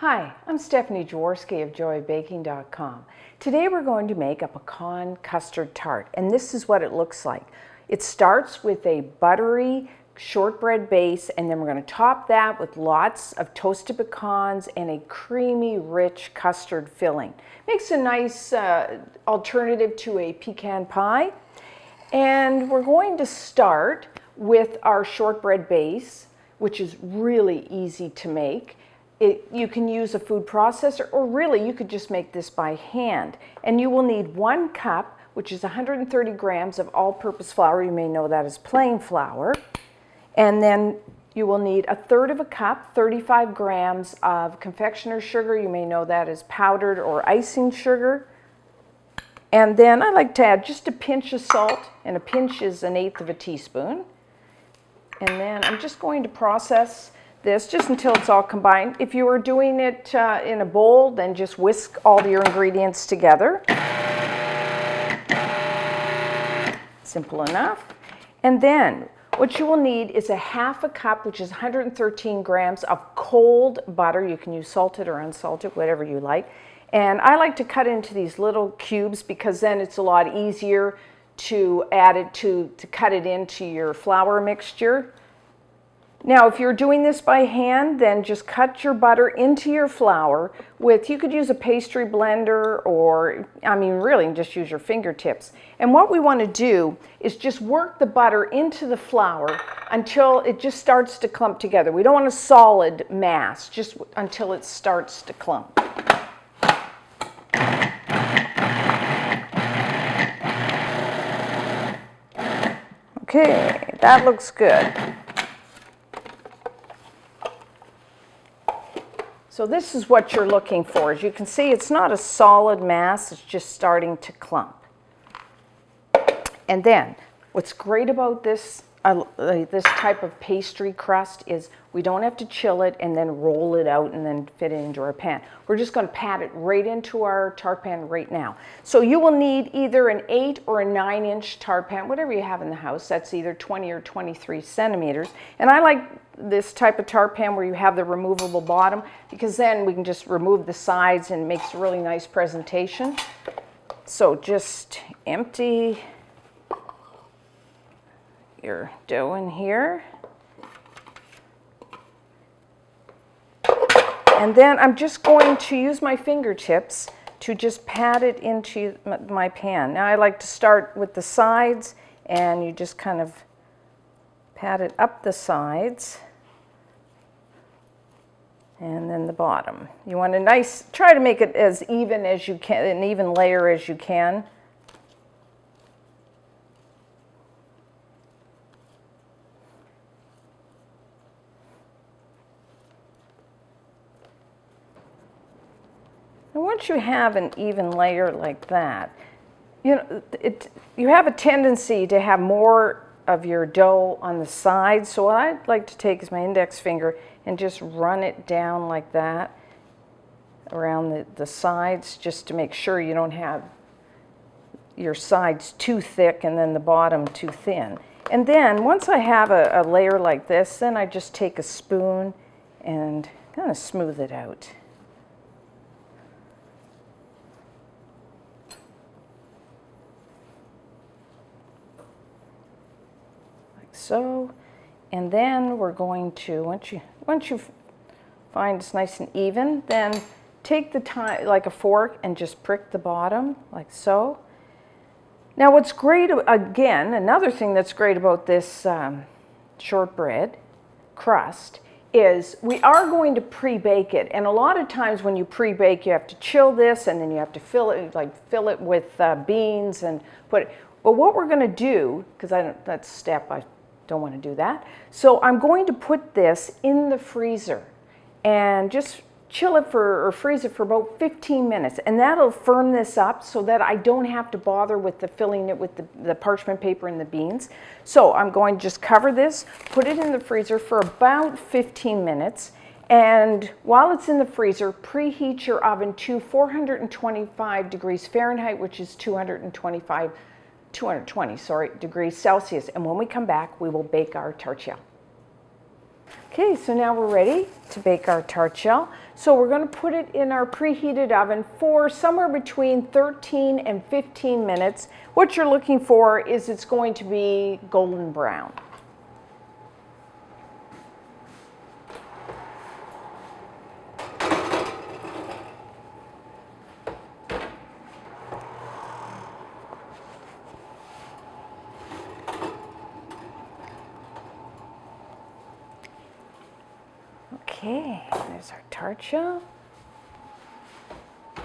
Hi, I'm Stephanie Jaworski of joyofbaking.com. Today we're going to make a pecan custard tart, and this is what it looks like. It starts with a buttery shortbread base, and then we're going to top that with lots of toasted pecans and a creamy, rich custard filling. Makes a nice alternative to a pecan pie. And we're going to start with our shortbread base, which is really easy to make. You can use a food processor, or really you could just make this by hand. And you will need 1 cup, which is 130 grams of all-purpose flour. You may know that as plain flour. And then you will need 1/3 cup, 35 grams of confectioner's sugar. You may know that as powdered or icing sugar. And then I like to add just a pinch of salt, and a pinch is 1/8 teaspoon. And then I'm just going to process this just until it's all combined. If you were doing it in a bowl, then just whisk all your ingredients together. Simple enough. And then what you will need is 1/2 cup, which is 113 grams of cold butter. You can use salted or unsalted, whatever you like. And I like to cut into these little cubes because then it's a lot easier to add it to cut it into your flour mixture. Now, if you're doing this by hand, then just cut your butter into your flour with, you could use a pastry blender, or, I mean, really just use your fingertips. And what we want to do is just work the butter into the flour until it just starts to clump together. We don't want a solid mass, just until it starts to clump. Okay, that looks good. So this is what you're looking for. As you can see, it's not a solid mass, it's just starting to clump. And then, what's great about this type of pastry crust is we don't have to chill it and then roll it out and then fit it into our pan. We're just going to pat it right into our tart pan right now. So you will need either an 8 or a 9-inch tart pan, whatever you have in the house. That's either 20 or 23 centimeters. And I like this type of tart pan where you have the removable bottom, because then we can just remove the sides and it makes a really nice presentation. So just empty your dough in here. And then I'm just going to use my fingertips to just pat it into my pan. Now I like to start with the sides, and you just kind of pat it up the sides and then the bottom. You want a try to make it as even as you can, an even layer as you can. And once you have an even layer like that, you have a tendency to have more of your dough on the sides. So what I'd like to take is my index finger and just run it down like that around the sides, just to make sure you don't have your sides too thick and then the bottom too thin. And then once I have a layer like this, then I just take a spoon and kind of smooth it out. So, and then we're going to, once you find it's nice and even, then take the time, like a fork, and just prick the bottom, like so. Now what's great, again, another thing that's great about this shortbread crust is we are going to pre-bake it. And a lot of times when you pre-bake, you have to chill this, and then you have to fill it with beans and put it. But what we're going to do, because that's step I don't want to do that. So I'm going to put this in the freezer and just chill it or freeze it for about 15 minutes. And that'll firm this up so that I don't have to bother with filling it with the parchment paper and the beans. So I'm going to just cover this, put it in the freezer for about 15 minutes. And while it's in the freezer, preheat your oven to 425 degrees Fahrenheit, which is 220 degrees Celsius. And when we come back, we will bake our tart shell. Okay, so now we're ready to bake our tart shell. So we're going to put it in our preheated oven for somewhere between 13 and 15 minutes. What you're looking for is it's going to be golden brown. Okay, there's our tart shell. As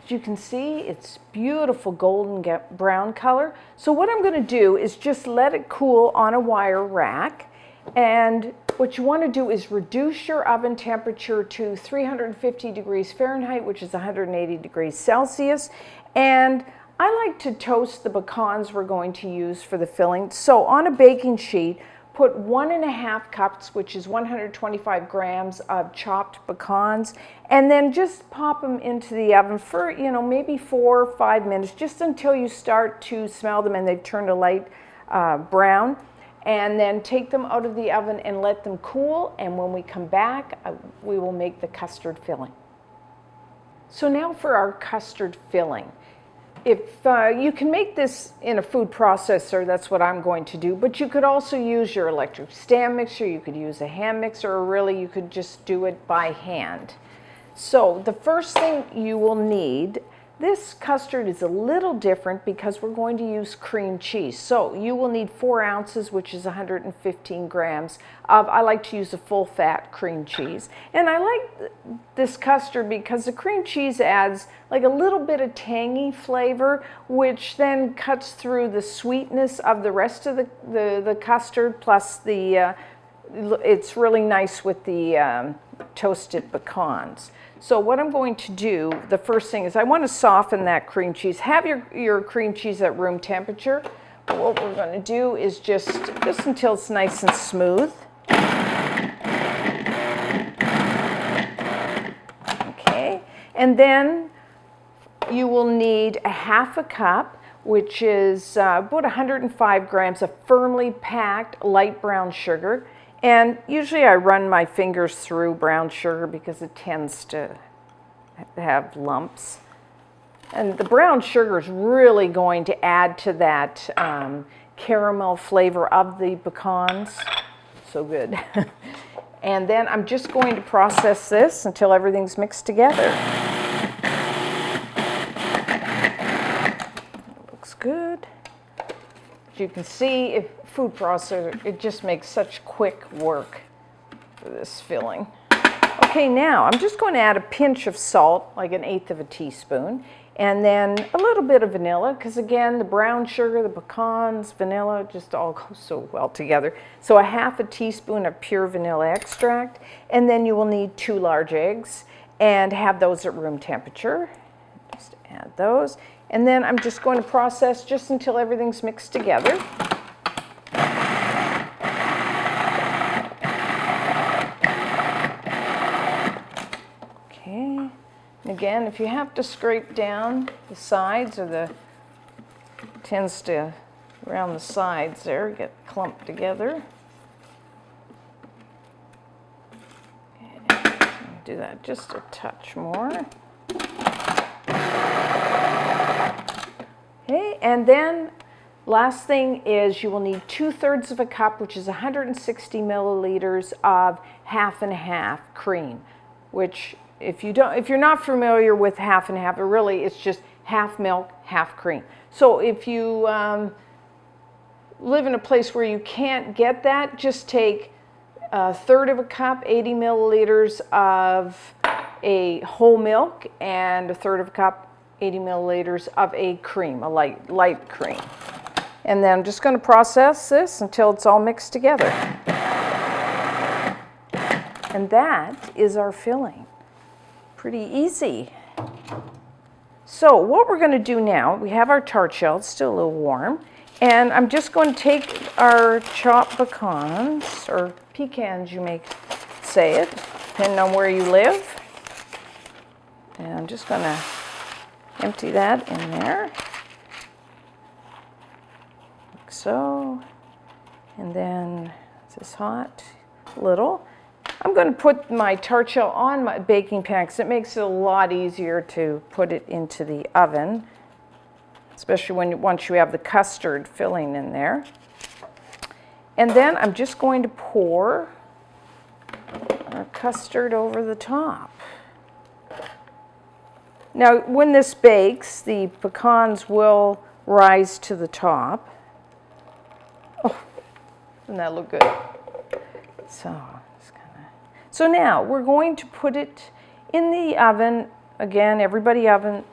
you can see, it's beautiful golden brown color. So what I'm going to do is just let it cool on a wire rack. And what you want to do is reduce your oven temperature to 350 degrees Fahrenheit, which is 180 degrees Celsius. And I like to toast the pecans we're going to use for the filling. So on a baking sheet, put 1.5 cups, which is 125 grams of chopped pecans, and then just pop them into the oven for, maybe 4 or 5 minutes, just until you start to smell them and they've turned a light brown. And then take them out of the oven and let them cool. And when we come back, we will make the custard filling. So now for our custard filling. If you can make this in a food processor, that's what I'm going to do, but you could also use your electric stand mixer, you could use a hand mixer, or really you could just do it by hand. So the first thing you will need, this custard is a little different because we're going to use cream cheese. So you will need 4 ounces, which is 115 grams of, I like to use a full fat cream cheese. And I like this custard because the cream cheese adds like a little bit of tangy flavor, which then cuts through the sweetness of the rest of the custard, plus it's really nice with the toasted pecans. So what I'm going to do, the first thing is I want to soften that cream cheese. Have your cream cheese at room temperature. But what we're going to do is just until it's nice and smooth. Okay, and then you will need 1/2 cup, which is about 105 grams of firmly packed light brown sugar. And usually I run my fingers through brown sugar because it tends to have lumps. And the brown sugar is really going to add to that caramel flavor of the pecans. So good. And then I'm just going to process this until everything's mixed together. Looks good. As you can see, food processor, it just makes such quick work for this filling. Okay, now I'm just going to add a pinch of salt, like 1/8 teaspoon, and then a little bit of vanilla, because again, the brown sugar, the pecans, vanilla, just all go so well together. So 1/2 teaspoon of pure vanilla extract, and then you will need 2 large eggs, and have those at room temperature. Just add those, and then I'm just going to process just until everything's mixed together. Again, if you have to scrape down the sides, or tends to around the sides there, get clumped together. Okay, do that just a touch more. Okay, and then last thing is you will need 2/3 cup, which is 160 milliliters of 1/2 cream, which if you're not familiar with 1/2, really it's just 1/2 milk, 1/2 cream. So if you live in a place where you can't get that, just take 1/3 cup, 80 milliliters of a whole milk, and 1/3 cup, 80 milliliters of a cream, a light cream. And then I'm just going to process this until it's all mixed together. And that is our filling. Pretty easy. So what we're going to do now, we have our tart shell, it's still a little warm, and I'm just going to take our chopped pecans, or pecans you may say it, depending on where you live. And I'm just going to empty that in there, like so. And then, is this hot? little. I'm going to put my tart shell on my baking pan because it makes it a lot easier to put it into the oven, especially once you have the custard filling in there. And then I'm just going to pour our custard over the top. Now, when this bakes, the pecans will rise to the top. Oh, doesn't that look good? So now we're going to put it in the oven. Again, everybody's oven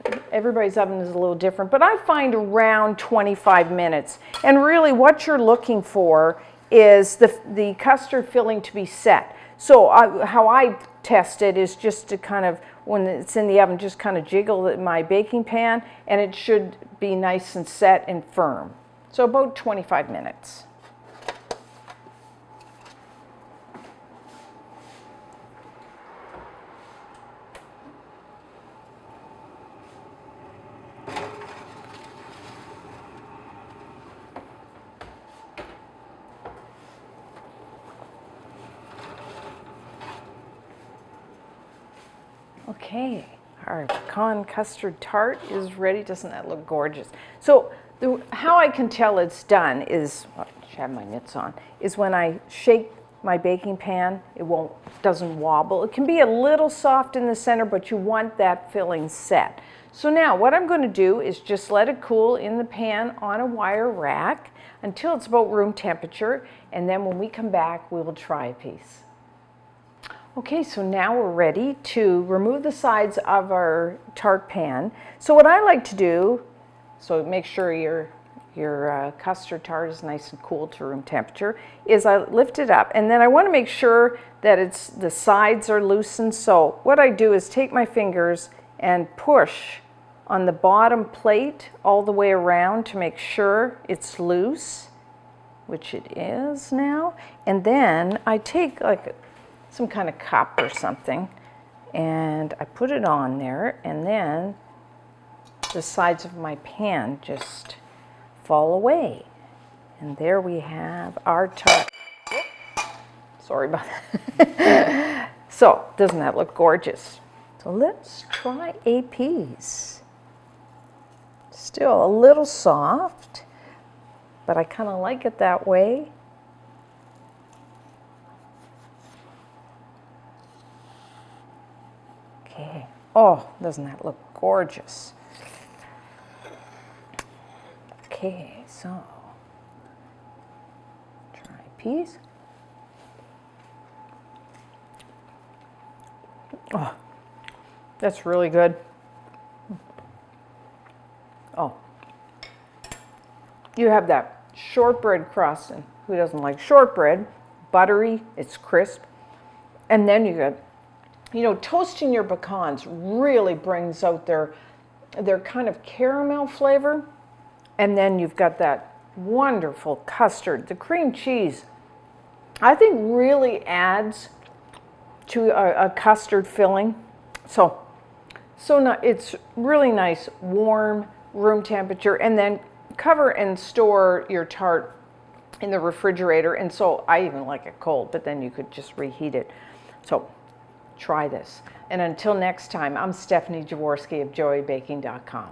is a little different, but I find around 25 minutes. And really what you're looking for is the custard filling to be set. So how I test it is just to kind of, when it's in the oven, just kind of jiggle my baking pan, and it should be nice and set and firm. So about 25 minutes. Okay, our pecan custard tart is ready. Doesn't that look gorgeous? So how I can tell it's done is, I should have my mitts on, is when I shake my baking pan, doesn't wobble. It can be a little soft in the center, but you want that filling set. So now what I'm going to do is just let it cool in the pan on a wire rack until it's about room temperature, and then when we come back, we will try a piece. Okay, so now we're ready to remove the sides of our tart pan. So what I like to do, so make sure your custard tart is nice and cool to room temperature, is I lift it up, and then I want to make sure that the sides are loosened. So what I do is take my fingers and push on the bottom plate all the way around to make sure it's loose, which it is now. And then I take like some kind of cup or something, and I put it on there, and then the sides of my pan just fall away. And there we have our tart. Sorry about that. So, doesn't that look gorgeous? So let's try a piece. Still a little soft, but I kind of like it that way. Okay. Oh, doesn't that look gorgeous? Okay, so try a piece. Oh, that's really good. Oh, you have that shortbread crust, and who doesn't like shortbread? Buttery, it's crisp, and then you got, toasting your pecans really brings out their kind of caramel flavor. And then you've got that wonderful custard. The cream cheese, I think, really adds to a custard filling. So it's really nice, warm, room temperature. And then cover and store your tart in the refrigerator. And so I even like it cold, but then you could just reheat it. So try this. And until next time, I'm Stephanie Jaworski of joybaking.com.